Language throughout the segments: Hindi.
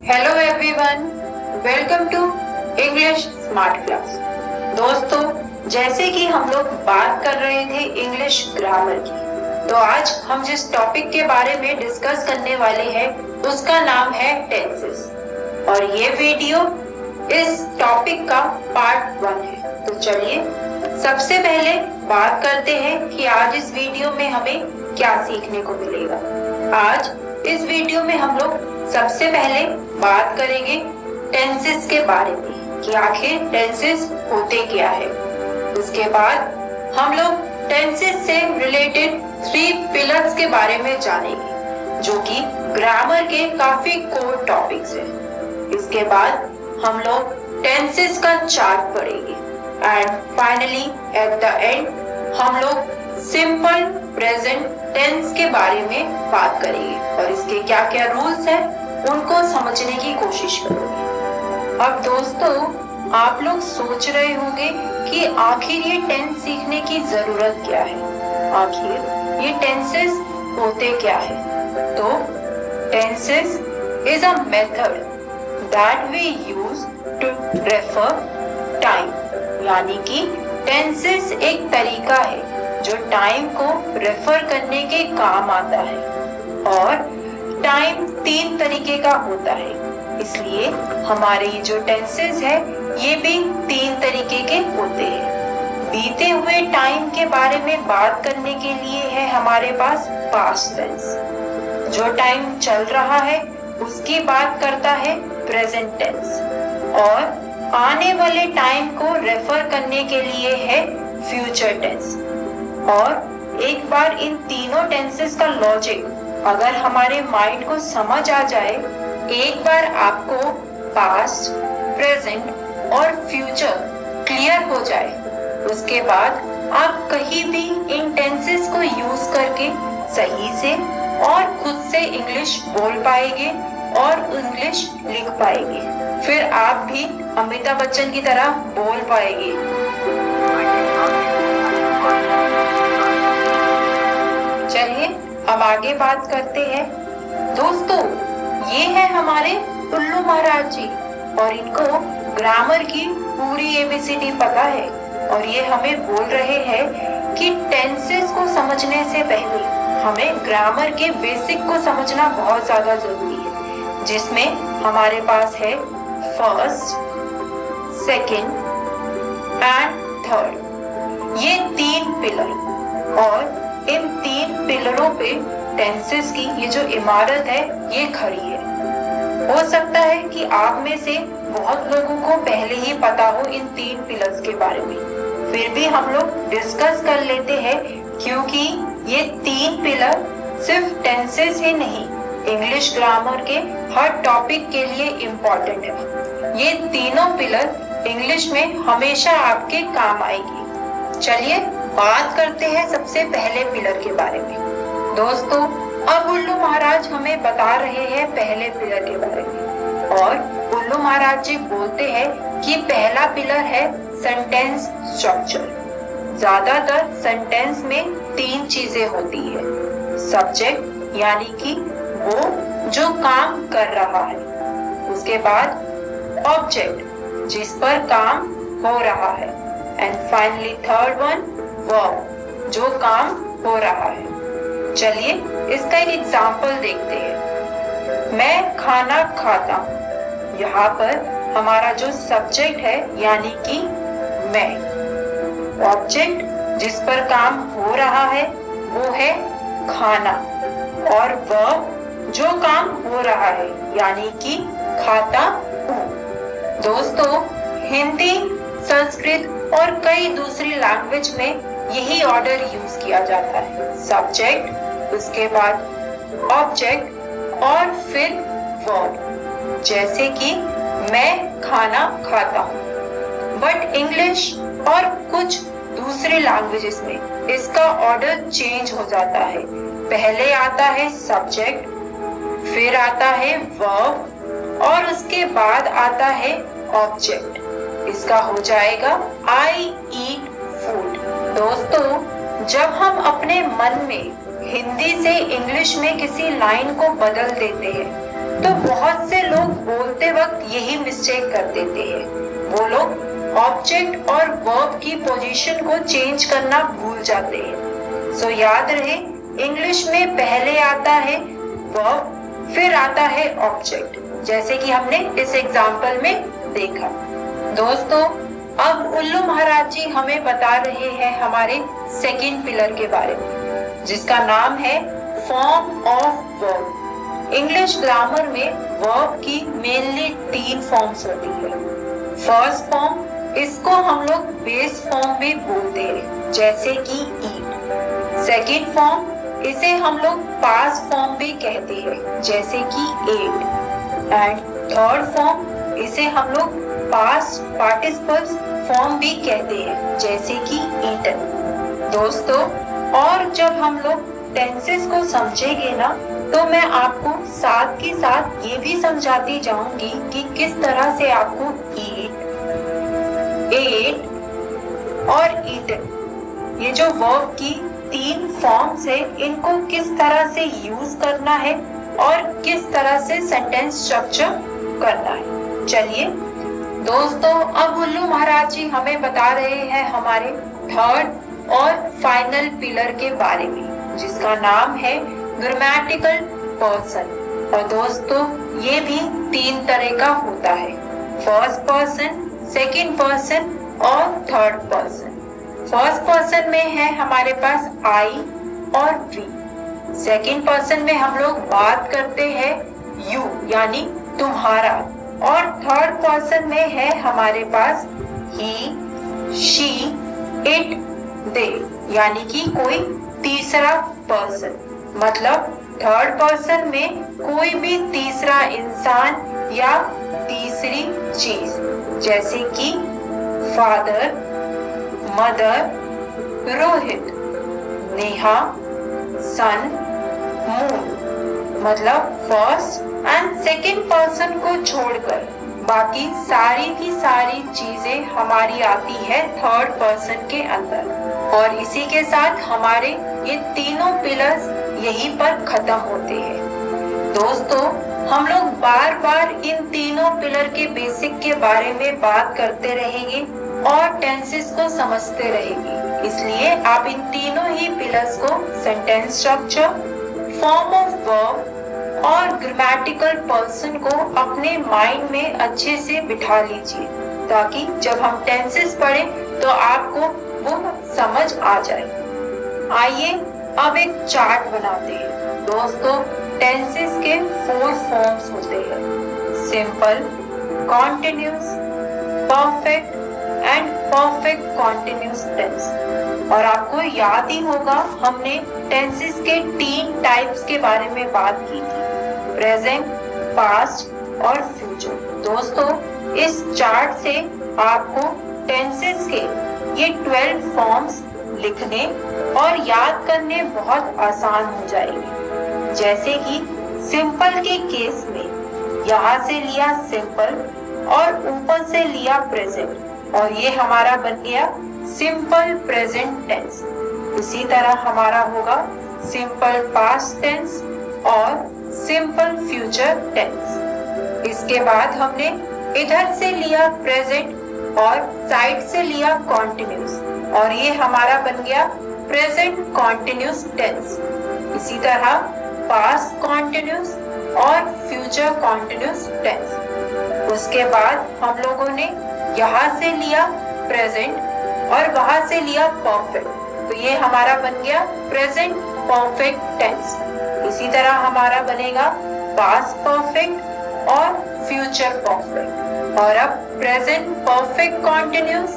Hello everyone, welcome to English smart class. दोस्तों, जैसे कि हम लोग बात कर रहे थे इंग्लिश ग्रामर की, तो आज हम जिस टॉपिक के बारे में डिस्कस करने वाले हैं उसका नाम है टेंसेस, और ये वीडियो इस टॉपिक का पार्ट 1 है। तो चलिए सबसे पहले बात करते हैं कि आज इस वीडियो में हमें क्या सीखने को मिलेगा। आज इस वीडियो में हम लोग सबसे पहले बात करेंगे टेंसेस के बारे में कि आखिर टेंसेस होते क्या है। उसके बाद हम लोग टेंसेस से रिलेटेड 3 पिलर्स के बारे में जानेंगे जो कि ग्रामर के काफी कोर टॉपिक्स हैं। इसके बाद हम लोग टेंसेस का चार्ट पढ़ेंगे and finally at the end हम लोग सिंपल प्रेजेंट टेंस के बारे में बात करेंगे और इसके क्या क्या रूल्स हैं उनको समझने की कोशिश करेंगे। अब दोस्तों, आप लोग सोच रहे होंगे कि आखिर ये टेंस सीखने की जरूरत क्या है, आखिर ये टेंसेस होते क्या है। तो tenses is a method that we use to refer time, यानी कि टेंसेस एक तरीका है जो टाइम को रेफर करने के काम आता है। और टाइम 3 तरीके का होता है, इसलिए हमारे ये जो टेंसेस है ये भी 3 तरीके के होते हैं। बीते हुए टाइम के बारे में बात करने के लिए है हमारे पास पास्ट टेंस, जो टाइम चल रहा है उसकी बात करता है प्रेजेंट टेंस, और आने वाले टाइम को रेफर करने के लिए है फ्यूचर टेंस। और एक बार इन तीनों टेंसेस का लॉजिक अगर हमारे माइंड को समझ आ जाए, एक बार आपको पास्ट, प्रेजेंट और फ्यूचर क्लियर हो जाए, उसके बाद आप कहीं भी इन टेंसेस को यूज करके सही से और खुद से इंग्लिश बोल पाएंगे और इंग्लिश लिख पाएंगे। फिर आप भी अमिताभ बच्चन की तरह बोल पाएंगे। चलिए अब आगे बात करते हैं। दोस्तों, ये है हमारे उल्लू महाराज जी और इनको ग्रामर की पूरी एबीसीडी पता है, और ये हमें बोल रहे हैं कि टेंसेस को समझने से पहले हमें ग्रामर के बेसिक को समझना बहुत ज्यादा जरूरी है, जिसमें हमारे पास है फर्स्ट, सेकंड एंड थर्ड, ये 3 पिलर। और इन 3 पिलरों पे टेंसेस की ये जो इमारत है ये खड़ी है। हो सकता है कि आप में से बहुत लोगों को पहले ही पता हो इन 3 पिलर्स के बारे में, फिर भी हम लोग डिस्कस कर लेते हैं क्योंकि ये 3 पिलर सिर्फ टेंसेस ही नहीं, इंग्लिश ग्रामर के हर टॉपिक के लिए इम्पोर्टेंट है। ये तीनों पिलर इंग्लिश में हमेशा आपके काम आएगी। चलिए बात करते हैं सबसे पहले पिलर के बारे में। दोस्तों, अब उल्लू महाराज हमें बता रहे हैं पहले पिलर के बारे में, और उल्लू महाराज जी बोलते हैं कि पहला पिलर है सेंटेंस स्ट्रक्चर। ज्यादातर सेंटेंस में 3 चीजें होती है। सब्जेक्ट यानी कि वो जो काम कर रहा है, उसके बाद ऑब्जेक्ट जिस पर काम हो रहा है, and finally third one verb जो काम हो रहा है। चलिए इसका एक एग्जाम्पल देखते हैं। मैं खाना खाता हूँ, यहाँ पर हमारा जो सब्जेक्ट है यानी कि मैं, ऑब्जेक्ट जिस पर काम हो रहा है वो है खाना, और वर्ब जो काम हो रहा है यानी कि खाता हूँ। दोस्तों, हिंदी, संस्कृत और कई दूसरी लैंग्वेज में यही ऑर्डर यूज किया जाता है। सब्जेक्ट, उसके बाद ऑब्जेक्ट और फिर वर्ब, जैसे कि मैं खाना खाता हूँ। बट इंग्लिश और कुछ दूसरी लैंग्वेजेस में इसका ऑर्डर चेंज हो जाता है। पहले आता है सब्जेक्ट, फिर आता है वर्ब और उसके बाद आता है ऑब्जेक्ट। इसका हो जाएगा आई ईट फूड। दोस्तों, जब हम अपने मन में हिंदी से इंग्लिश में किसी लाइन को बदल देते हैं तो बहुत से लोग बोल पढ़ते वक्त यही मिस्टेक कर देते हैं। वो लोग ऑब्जेक्ट और वर्ब की पोजीशन को चेंज करना भूल जाते हैं। सो याद रहे, इंग्लिश में पहले आता है वर्ब, फिर आता है ऑब्जेक्ट, जैसे कि हमने इस एग्जाम्पल में देखा। दोस्तों, अब उल्लू महाराज जी हमें बता रहे हैं हमारे सेकंड पिलर के बारे में, जिसका नाम है form of verb. English grammar में वर्ब की मेनली 3 फॉर्म्स होती है। फर्स्ट फॉर्म, इसको हम लोग बेस फॉर्म भी बोलते हैं, जैसे कि ईट। सेकंड फॉर्म, इसे हम लोग पास्ट फॉर्म भी कहते हैं, जैसे कि एट। एंड थर्ड फॉर्म, इसे हम लोग पास्ट पार्टिसिपल्स फॉर्म भी कहते हैं, जैसे कि ईटन। दोस्तों, और जब हम लोग टेंसेस को समझेंगे ना, तो मैं आपको साथ के साथ ये भी समझाती जाऊंगी कि किस तरह से आपको ईट, एट और ईटन, ये जो वर्ब की 3 फॉर्म्स है, इनको किस तरह से यूज करना है और किस तरह से सेंटेंस स्ट्रक्चर करना है। चलिए दोस्तों, अब उल्लू महाराज जी हमें बता रहे हैं हमारे थर्ड और फाइनल पिलर के बारे में, जिसका नाम है ग्रामेटिकल पर्सन। और दोस्तों, ये भी 3 तरह का होता है, फर्स्ट पर्सन, सेकंड पर्सन और थर्ड पर्सन। फर्स्ट पर्सन में है हमारे पास आई और वी। सेकंड पर्सन में हम लोग बात करते हैं यू, यानी तुम्हारा। और थर्ड पर्सन में है हमारे पास ही, शी, इट, दे, यानी कि कोई तीसरा पर्सन। मतलब थर्ड पर्सन में कोई भी तीसरा इंसान या तीसरी चीज, जैसे कि फादर, मदर, रोहित, नेहा, सन, मून। मतलब फर्स्ट एंड सेकंड पर्सन को छोड़कर बाकी सारी की सारी चीजें हमारी आती है थर्ड पर्सन के अंदर। और इसी के साथ हमारे ये तीनों पिलर्स यहीं पर खत्म होते हैं। दोस्तों, हम लोग बार बार इन तीनों पिलर के बेसिक के बारे में बात करते रहेंगे और टेंसेस को समझते रहेंगे। इसलिए आप इन तीनों ही पिलर्स को, sentence structure, form of verb और ग्रामेटिकल पर्सन को अपने माइंड में अच्छे से बिठा लीजिए, ताकि जब हम टेंसेस पढ़ें तो आपको वो समझ आ जाए। आइए अब एक चार्ट बनाते हैं। दोस्तों, टेंसेस के 4 फॉर्म्स होते हैं, simple, continuous, perfect and perfect continuous tense. और आपको याद ही होगा, हमने टेंसेस के 3 टाइप्स के बारे में बात की थी, प्रेजेंट, पास्ट और फ्यूचर। दोस्तों, इस चार्ट से आपको टेंसेस के ये 12 फॉर्म्स लिखने और याद करने बहुत आसान हो जाएंगे। जैसे कि सिंपल के केस में यहाँ से लिया सिंपल और ऊपर से लिया प्रेजेंट, और ये हमारा बन गया सिंपल प्रेजेंट टेंस। इसी तरह हमारा होगा सिंपल पास्ट टेंस और सिंपल फ्यूचर टेंस। इसके बाद हमने इधर से लिया प्रेजेंट और साइड से लिया कॉन्टिन्यूस, और ये हमारा बन गया प्रेजेंट कॉन्टिन्यूस टेंस। इसी तरह पास्ट कॉन्टिन्यूस और फ्यूचर कॉन्टिन्यूस टेंस। उसके बाद हम लोगों ने यहाँ से लिया प्रेजेंट और वहां से लिया परफेक्ट, तो ये हमारा बन गया प्रेजेंट परफेक्ट टेंस। इसी तरह हमारा बनेगा पास्ट परफेक्ट और फ्यूचर परफेक्ट। और अब present perfect continuous,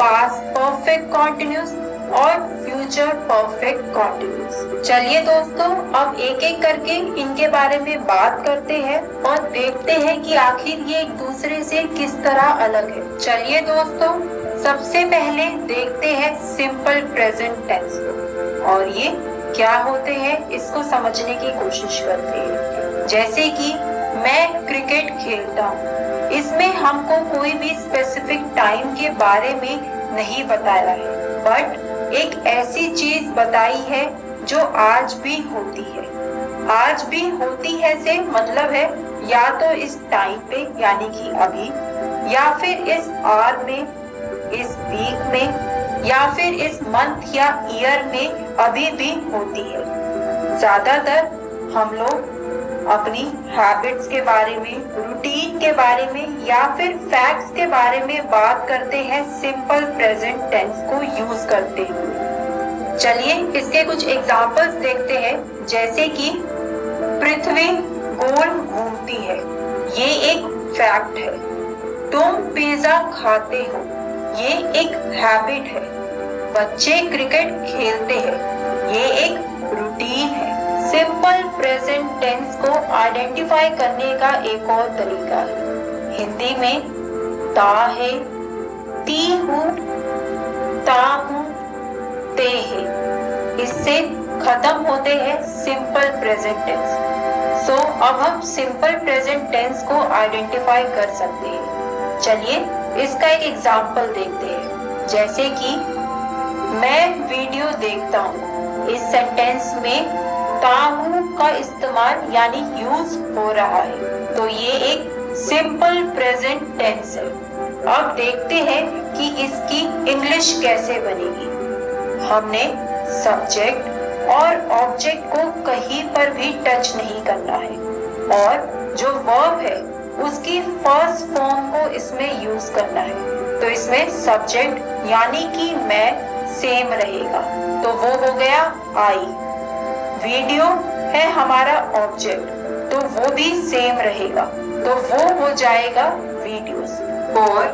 past perfect continuous और फ्यूचर परफेक्ट कॉन्टिन्यूस। चलिए दोस्तों, अब एक एक करके इनके बारे में बात करते हैं और देखते हैं कि आखिर ये एक दूसरे से किस तरह अलग है। चलिए दोस्तों, सबसे पहले देखते हैं सिंपल प्रेजेंट टेंस को, और ये क्या होते हैं इसको समझने की कोशिश करते हैं। जैसे कि मैं क्रिकेट खेलता हूँ, इसमें हमको कोई भी स्पेसिफिक टाइम के बारे में नहीं बताया है, बट एक ऐसी चीज बताई है जो आज भी होती है। आज भी होती है से मतलब है या तो इस टाइम पे यानी कि अभी, या फिर इस आवर में, इस वीक में, या फिर इस मंथ या ईयर में अभी भी होती है। ज्यादातर हम लोग अपनी हैबिट्स के बारे में, रूटीन के बारे में या फिर फैक्ट्स के बारे में बात करते हैं सिंपल प्रेजेंट टेंस को यूज करते हुए। चलिए इसके कुछ एग्जांपल्स देखते हैं, जैसे कि पृथ्वी गोल घूमती है, ये एक फैक्ट है। तुम पिज्जा खाते हो, ये एक हैबिट है। बच्चे क्रिकेट खेलते हैं, ये एक रूटीन है। सिंपल प्रेजेंट टेंस को आइडेंटिफाई करने का एक और तरीका है। हिंदी में ता है, ती हूँ, ता हूँ, ते है, इससे खत्म होते हैं सिंपल प्रेजेंट टेंस। सो अब हम सिंपल प्रेजेंट टेंस को आइडेंटिफाई कर सकते हैं। चलिए इसका एक एग्जाम्पल देखते हैं, जैसे कि मैं वीडियो देखता हूँ। इस सेंटेंस में ताहू का इस्तेमाल यानी यूज हो रहा है, तो ये एक सिंपल प्रेजेंट टेंस है। अब देखते हैं कि इसकी इंग्लिश कैसे बनेगी। हमने सब्जेक्ट और ऑब्जेक्ट को कहीं पर भी टच नहीं करना है, और जो वर्ब है उसकी फर्स्ट फॉर्म को इसमें यूज करना है। तो इसमें सब्जेक्ट यानी कि मैं सेम रहेगा, तो वो हो गया आई। वीडियो है हमारा ऑब्जेक्ट, तो वो भी सेम रहेगा, तो वो हो जाएगा वीडियोस। और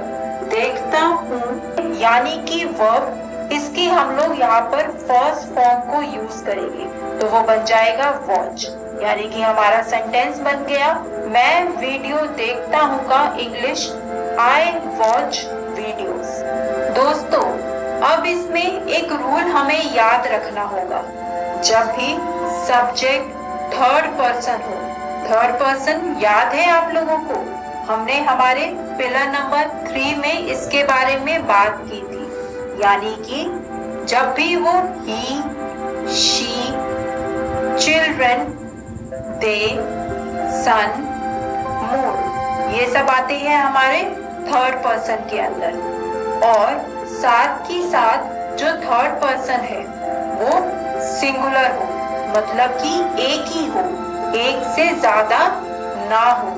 देखता हूँ यानी कि वर्ब, इसकी हम लोग यहाँ पर फर्स्ट फॉर्म को यूज करेंगे, तो वो बन जाएगा वॉच। यानी कि हमारा सेंटेंस बन गया, मैं वीडियो देखता हूँ का इंग्लिश आई वॉच वीडियोस। दोस्तों अब इसमें एक रूल हमें याद रखना होगा। जब भी सब्जेक्ट थर्ड पर्सन हो, थर्ड पर्सन याद है आप लोगों को, हमने हमारे पिलर नंबर 3 में इसके बारे में बात की थी। यानी कि जब भी वो he, she, children, they, son, moon, ये सब आते हैं हमारे थर्ड पर्सन के अंदर। और साथ ही साथ जो थर्ड पर्सन है वो सिंगुलर हो, मतलब कि एक ही हो, एक से ज्यादा ना हो।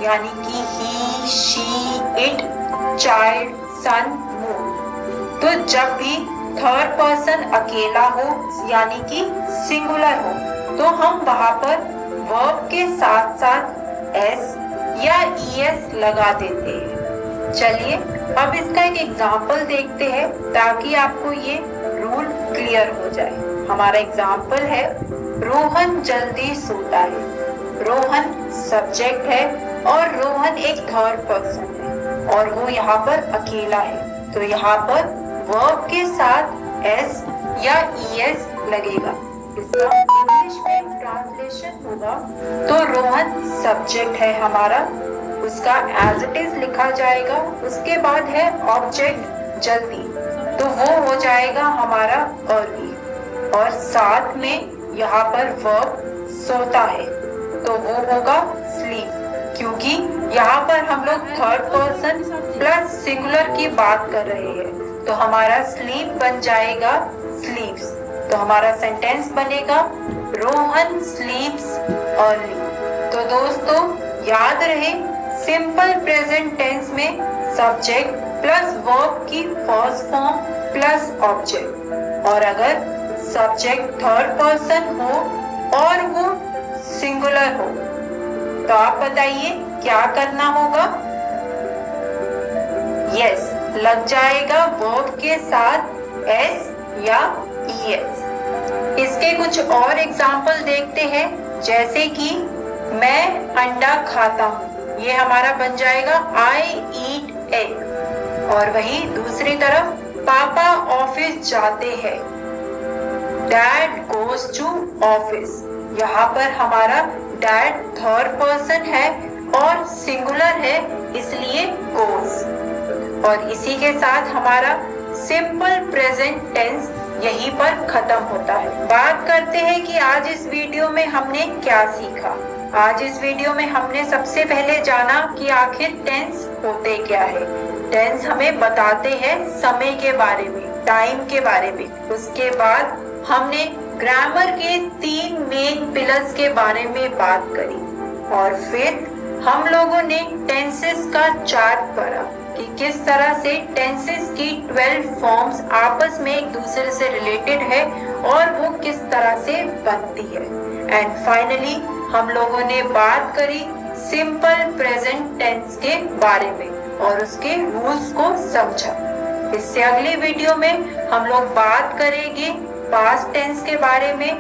यानी कि he, she, it, child, son, moon. तो जब भी थर्ड पर्सन अकेला हो यानी कि सिंगुलर हो, तो हम वहां पर वर्ब के साथ साथ एस या ईएस लगा देते हैं। चलिए अब इसका एक एग्जाम्पल देखते हैं ताकि आपको ये रूल क्लियर हो जाए। हमारा एग्जाम्पल है, रोहन जल्दी सोता है। रोहन सब्जेक्ट है और रोहन एक थर्ड पर्सन है, और वो यहाँ पर अकेला है, तो यहाँ पर वर्ब के साथ एस या ईएस लगेगा। इसका इंग्लिश में ट्रांसलेशन होगा, तो रोहन सब्जेक्ट है हमारा, उसका एज इट इज लिखा जाएगा। उसके बाद है ऑब्जेक्ट जल्दी, तो वो हो जाएगा हमारा अर्ली, और साथ में यहाँ पर वर्ब सोता है, तो वो होगा स्लीप। क्योंकि यहाँ पर हम लोग थर्ड पर्सन प्लस सिंगुलर की बात कर रहे हैं, तो हमारा स्लीप बन जाएगा स्लीप्स। तो हमारा सेंटेंस बनेगा रोहन स्लीप्स अर्ली। तो दोस्तों याद रहे, सिंपल प्रेजेंट टेंस में सब्जेक्ट प्लस वर्ब की फर्स्ट फॉर्म प्लस ऑब्जेक्ट, और अगर सब्जेक्ट थर्ड पर्सन हो और वो सिंगुलर हो, तो आप बताइए क्या करना होगा। यस, लग जाएगा वर्ब के साथ एस या ईएस। इसके कुछ और एग्जाम्पल देखते हैं, जैसे कि मैं अंडा खाता हूँ, ये हमारा बन जाएगा आई ईट एग। और वहीं दूसरी तरफ पापा ऑफिस जाते हैं, डैड गोज टू ऑफिस। यहाँ पर हमारा डैड थर्ड पर्सन है और सिंगुलर है, इसलिए गोज। और इसी के साथ हमारा सिंपल प्रेजेंट टेंस यहीं पर खत्म होता है। बात करते हैं कि आज इस वीडियो में हमने क्या सीखा। आज इस वीडियो में हमने सबसे पहले जाना कि आखिर टेंस होते क्या है। टेंस हमें बताते हैं समय के बारे में, टाइम के बारे में। उसके बाद हमने ग्रामर के 3 मेन पिलर्स के बारे में बात करी और फिर हम लोगों ने टेंसेस का चार्ट पढ़ा कि किस तरह से टेंसेस की 12 फॉर्म्स आपस में एक दूसरे से रिलेटेड है और वो किस तरह से बनती है। एंड फाइनली हम लोगों ने बात करी सिंपल प्रेजेंट टेंस के बारे में और उसके रूल्स को समझा। इससे अगली वीडियो में हम लोग बात करेंगे पास्ट टेंस के बारे में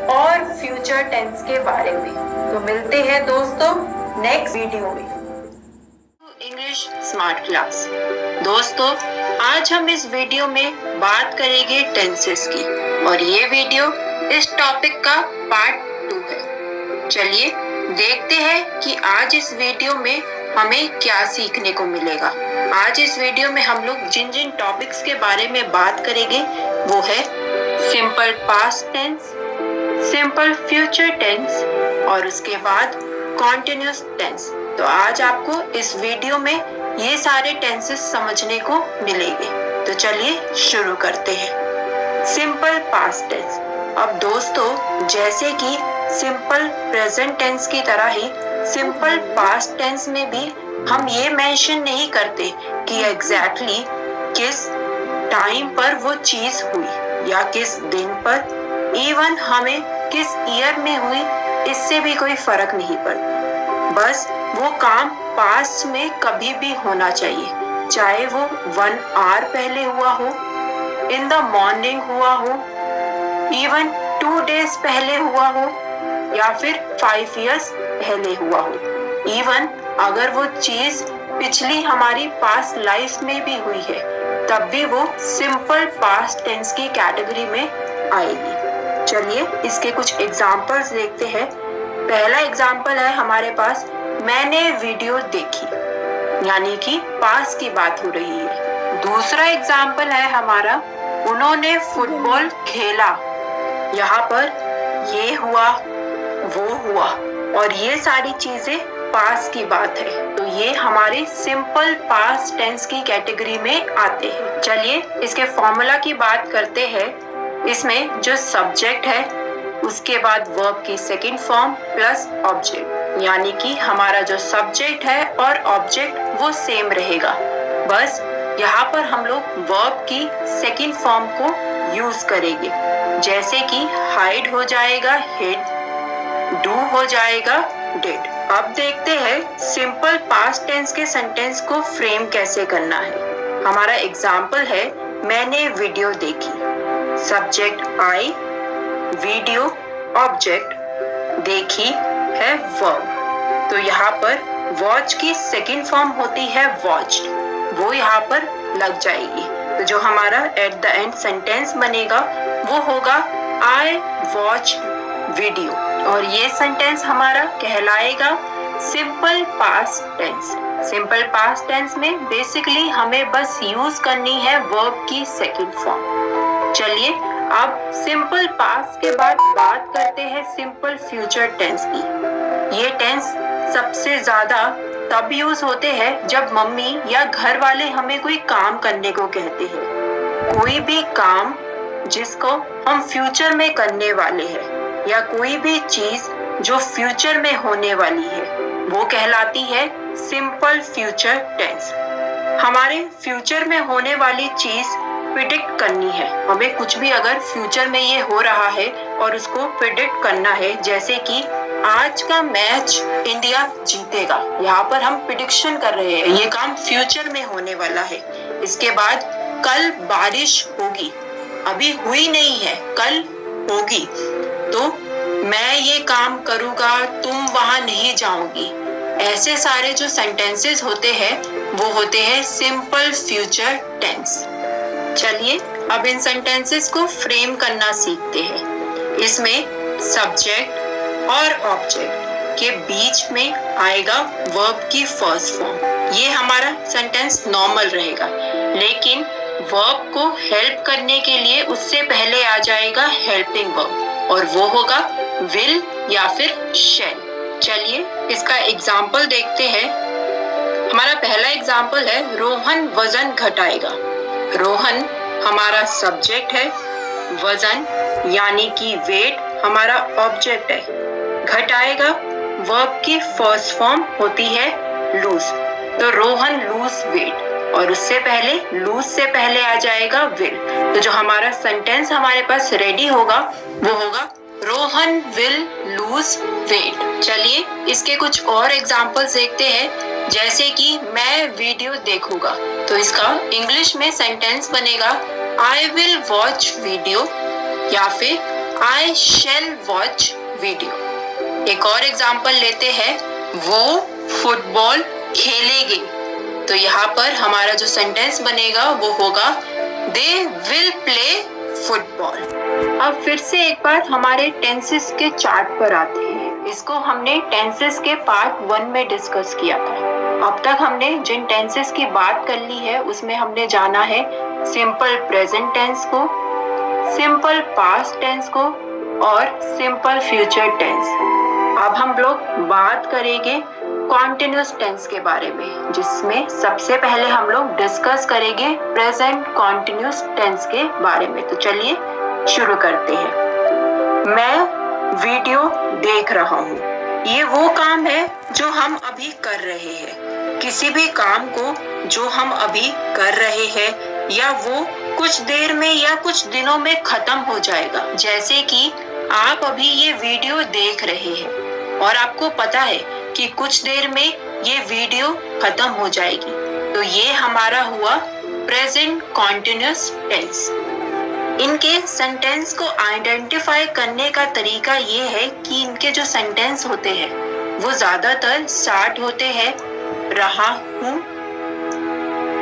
और फ्यूचर टेंस के बारे में। तो मिलते हैं दोस्तों नेक्स्ट वीडियो में। English smart class. दोस्तों, आज हम इस वीडियो में बात करेंगे टेंसेस की और ये वीडियो इस टॉपिक का पार्ट 2 है। चलिए देखते हैं कि आज इस वीडियो में हमें क्या सीखने को मिलेगा। आज इस वीडियो में हम लोग जिन जिन टॉपिक्स के बारे में बात करेंगे वो है simple past tense, simple future tense और उसके बाद कॉन्टिन्यूअस टेंस। तो आज आपको इस वीडियो में ये सारे टेंसेस समझने को मिलेंगे। तो चलिए शुरू करते हैं। Simple past tense. अब दोस्तों, जैसे कि सिंपल प्रेजेंट टेंस की तरह ही सिंपल पास्ट टेंस में भी हम ये मेंशन नहीं करते कि एग्जैक्टली किस टाइम पर वो चीज हुई या किस दिन पर, इवन हमें किस ईयर में हुई, इससे भी कोई फर्क नहीं पड़ता। बस वो काम पास्ट में कभी भी होना चाहिए, चाहे वो 1 आवर पहले हुआ हो, इन द मॉर्निंग हुआ हो, इवन 2 डेज पहले हुआ हो या फिर 5 इयर्स पहले हुआ हो। इवन अगर वो चीज पिछली हमारी पास्ट लाइफ में भी हुई है तब भी वो सिंपल पास्ट टेंस की कैटेगरी में आएगी। चलिए इसके कुछ एग्जांपल्स देखते हैं। पहला एग्जांपल है हमारे पास, मैंने वीडियो देखी, यानी कि पास्ट की बात हो रही है। दूसरा एग्जांपल है हमारा, उन्होंने फुटबॉल खेला। यहाँ पर ये हुआ, वो हुआ और ये सारी चीजें पास्ट की बात है, तो ये हमारे सिंपल पास्ट टेंस की कैटेगरी में आते हैं। चलिए इसके फॉर्मूला की बात करते हैं। इसमें जो सब्जेक्ट है उसके बाद वर्ब की सेकंड फॉर्म प्लस ऑब्जेक्ट, यानी कि हमारा जो सब्जेक्ट है और ऑब्जेक्ट वो सेम रहेगा। बस यहाँ पर हम लोग वर्ब की सेकंड फॉर्म को यूज करेंगे, जैसे कि हाइड हो जाएगा हिड, डू हो जाएगा डिड। अब देखते हैं सिंपल पास्ट टेंस के सेंटेंस को फ्रेम कैसे करना है। हमारा एग्जाम्पल है, मैंने वीडियो देखी। सब्जेक्ट आई, वीडियो ऑब्जेक्ट, देखी है वर्ब। तो यहाँ पर वॉच की सेकंड फॉर्म होती है वॉच्ड, वो यहाँ पर लग जाएगी। तो जो हमारा एट द एंड सेंटेंस बनेगा वो होगा आई वॉच वीडियो और ये सेंटेंस हमारा कहलाएगा simple past tense. Simple past tense में बेसिकली हमें बस यूज करनी है वर्ब की सेकंड फॉर्म। चलिए अब सिंपल पास्ट के बाद बात करते हैं सिंपल फ्यूचर टेंस की। ये टेंस सबसे ज्यादा तब यूज होते हैं जब मम्मी या घर वाले हमें कोई काम करने को कहते हैं। कोई भी काम जिसको हम फ्यूचर में करने वाले हैं या कोई भी चीज जो फ्यूचर में होने वाली है वो कहलाती है सिंपल फ्यूचर टेंस। हमारे फ्यूचर में होने वाली चीज प्रिडिक्ट करनी है। हमें कुछ भी अगर फ्यूचर में ये हो रहा है और उसको प्रिडिक्ट करना है, जैसे कि आज का मैच इंडिया जीतेगा, यहाँ पर हम प्रिडिक्शन कर रहे हैं, ये काम फ्यूचर में होने वाला है। इसके बाद कल बारिश होगी, अभी हुई नहीं है, कल होगी, तो मैं ये काम करूँगा, तुम वहां नहीं जाओगी। ऐसे सारे जो सेंटेंसेस होते हैं वो होते हैं सिंपल फ्यूचर टेंस। चलिए अब इन सेंटेंसेस को फ्रेम करना सीखते हैं। इसमें सब्जेक्ट और ऑब्जेक्ट के बीच में आएगा वर्ब की फर्स्ट फॉर्म। ये हमारा सेंटेंस नॉर्मल रहेगा, लेकिन वर्ब को हेल्प करने के लिए उससे पहले आ जाएगा हेल्पिंग वर्ब और वो होगा विल या फिर शैल। चलिए इसका एग्जाम्पल देखते हैं। हमारा पहला एग्जाम्पल है रोहन वजन घटाएगा। रोहन हमारा सब्जेक्ट है, वजन यानी कि वेट हमारा ऑब्जेक्ट है, घटाएगा वर्ब की फर्स्ट फॉर्म होती है लूज, तो रोहन लूज वेट, और उससे पहले लूज से पहले आ जाएगा विल। तो जो हमारा सेंटेंस हमारे पास रेडी होगा वो होगा रोहन विल लूज वेट। चलिए इसके कुछ और एग्जाम्पल्स देखते हैं। जैसे कि मैं वीडियो देखूंगा, तो इसका इंग्लिश में सेंटेंस बनेगा आई विल वॉच वीडियो या फिर आई शैल वॉच वीडियो। एक और एग्जाम्पल लेते हैं, वो फुटबॉल खेलेंगे, तो यहाँ पर हमारा जो सेंटेंस बनेगा वो होगा दे विल प्ले फुटबॉल। अब फिर से एक बार हमारे टेंसेस के चार्ट पर आते हैं। इसको हमने टेंसेस के पार्ट 1 में डिस्कस किया था। अब तक हमने जिन टेंसेस की बात कर ली है उसमें हमने जाना है सिंपल प्रेजेंट टेंस को, सिंपल पास्ट टेंस को और सिंपल फ्यूचर टेंस। अब हम लोग बात करेंगे कॉन्टिन्यूअस टेंस के बारे में, जिसमें सबसे पहले हम लोग डिस्कस करेंगे प्रेजेंट कॉन्टिन्यूअस टेंस के बारे में। तो चलिए शुरू करते हैं। मैं वीडियो देख रहा हूँ, ये वो काम है जो हम अभी कर रहे हैं। किसी भी काम को जो हम अभी कर रहे हैं या वो कुछ देर में या कुछ दिनों में खत्म हो जाएगा। जैसे कि आप अभी ये वीडियो देख रहे हैं और आपको पता है कि कुछ देर में ये वीडियो खत्म हो जाएगी, तो ये हमारा हुआ प्रेजेंट कॉन्टिन्यूअस टेंस। इनके सेंटेंस को आइडेंटिफाई करने का तरीका ये है कि इनके जो सेंटेंस होते हैं वो ज्यादातर स्टार्ट होते हैं रहा हूँ,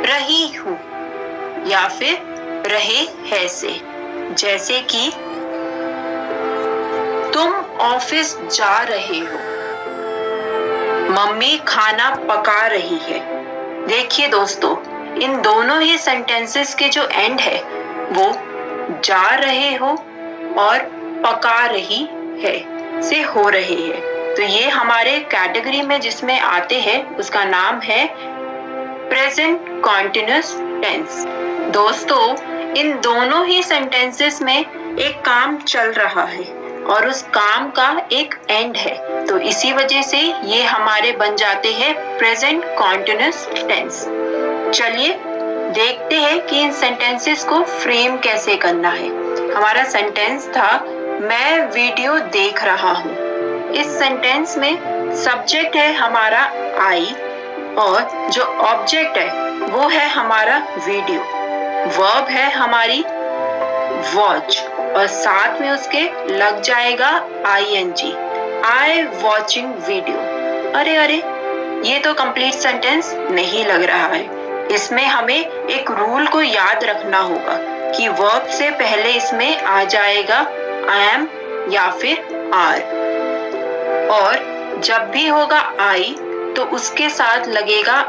रही हूँ या फिर रहे है से। जैसे कि तुम ऑफिस जा रहे हो, मम्मी खाना पका रही है। देखिए दोस्तों, इन दोनों ही सेंटेंसेस के जो एंड है वो जा रहे हो और पका रही है से हो रहे हैं। तो ये हमारे कैटेगरी में जिसमें आते हैं उसका नाम है प्रेजेंट कॉन्टिन्यूअस टेंस। दोस्तों, इन दोनों ही सेंटेंसेस में एक काम चल रहा है और उस काम का एक एंड है, तो इसी वजह से ये हमारे बन जाते हैं प्रेजेंट कॉन्टिन्यूअस टेंस। चलिए देखते हैं कि इन सेंटेंसेस को फ्रेम कैसे करना है। हमारा सेंटेंस था मैं वीडियो देख रहा हूँ। इस सेंटेंस में सब्जेक्ट है हमारा आई और जो ऑब्जेक्ट है वो है हमारा वीडियो, वर्ब है हमारी वॉच और साथ में उसके लग जाएगा ING, आई वॉचिंग वीडियो। अरे अरे, ये तो कंप्लीट सेंटेंस नहीं लग रहा है। इसमें हमें एक रूल को याद रखना होगा कि वर्ब से पहले इसमें आ जाएगा am या फिर are, और जब भी होगा I तो उसके साथ लगेगा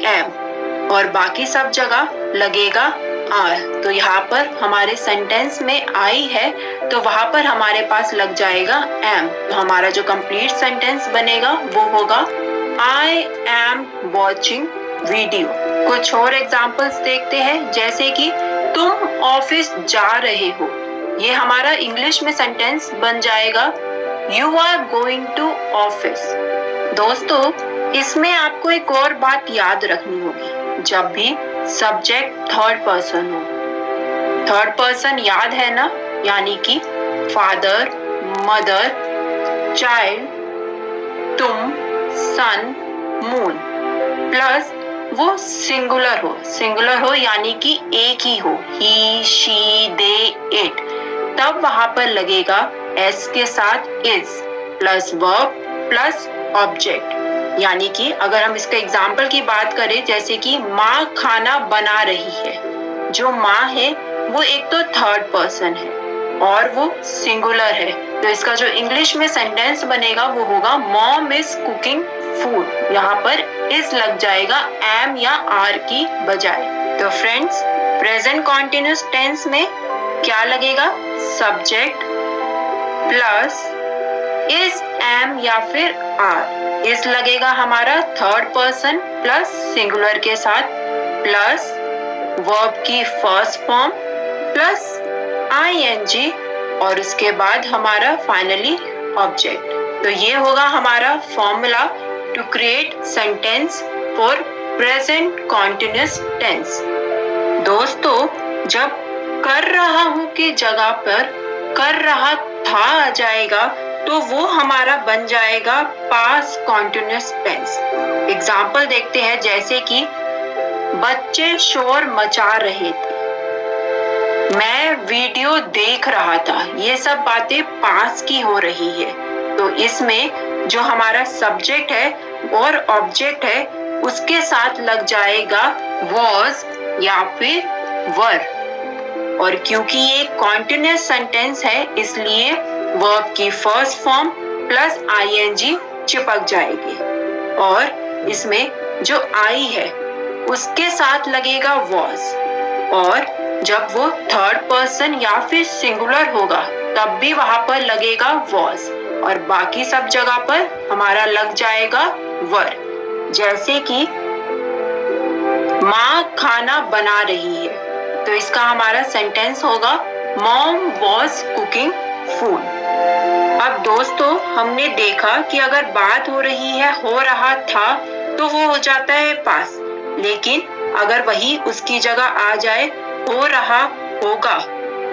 am और बाकी सब जगह लगेगा are। तो यहाँ पर हमारे सेंटेंस में I है तो वहां पर हमारे पास लग जाएगा am। तो हमारा जो कंप्लीट सेंटेंस बनेगा वो होगा I am watching वीडियो। कुछ और एग्जाम्पल्स देखते हैं, जैसे कि तुम ऑफिस जा रहे हो, ये हमारा इंग्लिश में सेंटेंस बन जाएगा you are going to office. दोस्तों, इसमें आपको एक और बात याद रखनी होगी, जब भी सब्जेक्ट थर्ड पर्सन हो, थर्ड पर्सन याद है ना, यानी कि फादर, मदर, चाइल्ड, तुम, सन, मून, प्लस वो सिंगुलर हो यानी कि एक ही हो, ही, शी, दे, इट, तब वहां पर लगेगा s के साथ is plus verb plus object. यानी कि अगर हम इसका एग्जाम्पल की बात करें, जैसे कि माँ खाना बना रही है, जो माँ है वो एक तो थर्ड पर्सन है और वो सिंगुलर है, तो इसका जो इंग्लिश में सेंटेंस बनेगा वो होगा मॉम इज कुकिंग फूड। यहाँ पर इस लग जाएगा am या are की बजाय। तो फ्रेंड्स, प्रेजेंट कॉन्टिन्यूअस टेंस में क्या लगेगा? सब्जेक्ट प्लस इज, एम या फिर आर। इस लगेगा हमारा थर्ड पर्सन प्लस सिंगुलर के साथ प्लस वर्ब की फर्स्ट फॉर्म प्लस आईएनजी और उसके बाद हमारा फाइनली ऑब्जेक्ट। तो ये होगा हमारा formula to create sentence for present continuous tense. दोस्तों, जब कर रहा हूं की जगह पर कर रहा था आ जाएगा तो वो हमारा बन जाएगा पास्ट कॉन्टिन्यूअस टेंस। एग्जाम्पल देखते हैं, जैसे कि बच्चे शोर मचा रहे थे, मैं वीडियो देख रहा था, ये सब बातें पास की हो रही है। तो इसमें जो हमारा सब्जेक्ट है और ऑब्जेक्ट है उसके साथ लग जाएगा was या फिर were। और क्योंकि ये कॉन्टिन्यूअस सेंटेंस है इसलिए वर्ब की फर्स्ट फॉर्म प्लस आईएनजी चिपक जाएगी और इसमें जो आई है उसके साथ लगेगा was। और जब वो थर्ड पर्सन या फिर सिंगुलर होगा तब भी वहां पर लगेगा was और बाकी सब जगह पर हमारा लग जाएगा were। जैसे कि माँ खाना बना रही है तो इसका हमारा सेंटेंस होगा मॉम वॉज कुकिंग फूड। अब दोस्तों, हमने देखा कि अगर बात हो रही है हो रहा था तो वो हो जाता है पास, लेकिन अगर वही उसकी जगह आ जाए हो रहा होगा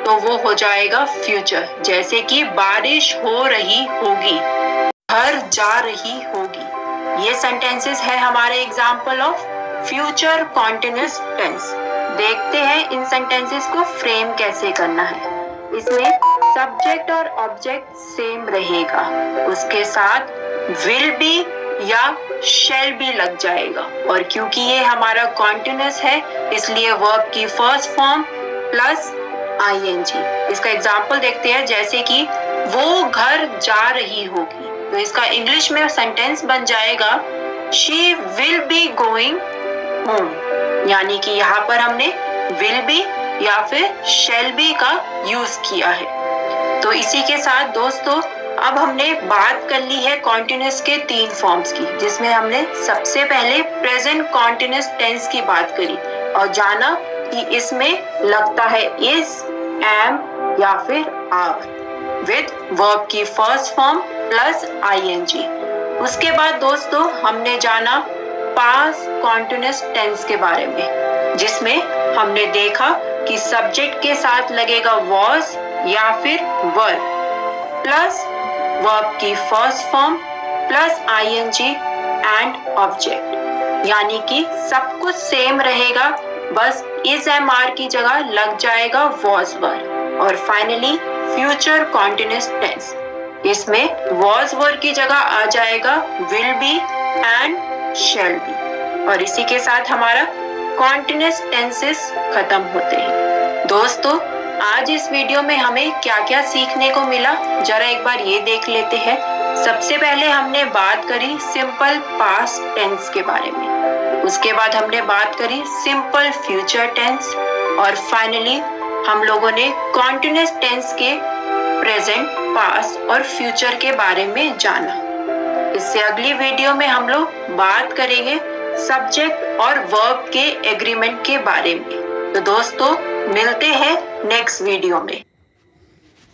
तो वो हो जाएगा फ्यूचर। जैसे कि बारिश हो रही होगी, घर जा रही होगी। ये सेंटेंसेस है हमारे example of future continuous tense. देखते हैं इन सेंटेंसेस को फ्रेम कैसे करना है। इसमें सब्जेक्ट और ऑब्जेक्ट सेम रहेगा, उसके साथ विल बी या शैल बी लग जाएगा और क्योंकि ये हमारा कॉन्टिन्यूअस है इसलिए वर्ब की फर्स्ट फॉर्म प्लस आईएनजी। इसका एग्जाम्पल देखते हैं, जैसे कि वो घर जा रही होगी तो इसका इंग्लिश में सेंटेंस बन जाएगा she will be going home, यानी कि यहाँ पर हमने विल बी या फिर शैल बी का यूज किया है। तो इसी के साथ दोस्तों, अब हमने बात कर ली है कॉन्टिन्यूअस के 3 फॉर्म्स की, जिसमें हमने सबसे पहले प्रेजेंट कॉन्टिन्यूअस टेंस की बात करी और जाना कि इसमें लगता है इज, एम या फिर आर विद वर्ब की फर्स्ट फॉर्म प्लस आईएनजी। उसके बाद दोस्तों हमने जाना पास्ट कॉन्टिन्यूअस टेंस के बारे में, जिसमें हमने देखा कि सब्जेक्ट के साथ लगेगा was या फिर were प्लस वर्ब की first form plus ING and object, यानी कि सब कुछ सेम रहेगा, बस इज एम आर की जगह लग जाएगा was were। और फाइनली फ्यूचर कॉन्टिन्यूअस टेंस, इसमें was were की जगह आ जाएगा will be and shall be। और इसी के साथ हमारा कॉन्टिन्यूअस टेंसेस खत्म होते हैं। दोस्तों, आज इस वीडियो में हमें क्या क्या सीखने को मिला जरा एक बार ये देख लेते हैं। सबसे पहले हमने बात करी सिंपल पास्ट टेंस के बारे में, उसके बाद हमने बात करी सिंपल फ्यूचर टेंस और फाइनली हम लोगों ने कॉन्टिन्यूअस टेंस के प्रेजेंट, पास्ट और फ्यूचर के बारे में जाना। इससे अगली वीडियो में हम लोग बात करेंगे सब्जेक्ट और वर्ब के एग्रीमेंट के बारे में। तो दोस्तों, मिलते हैं नेक्स्ट वीडियो में।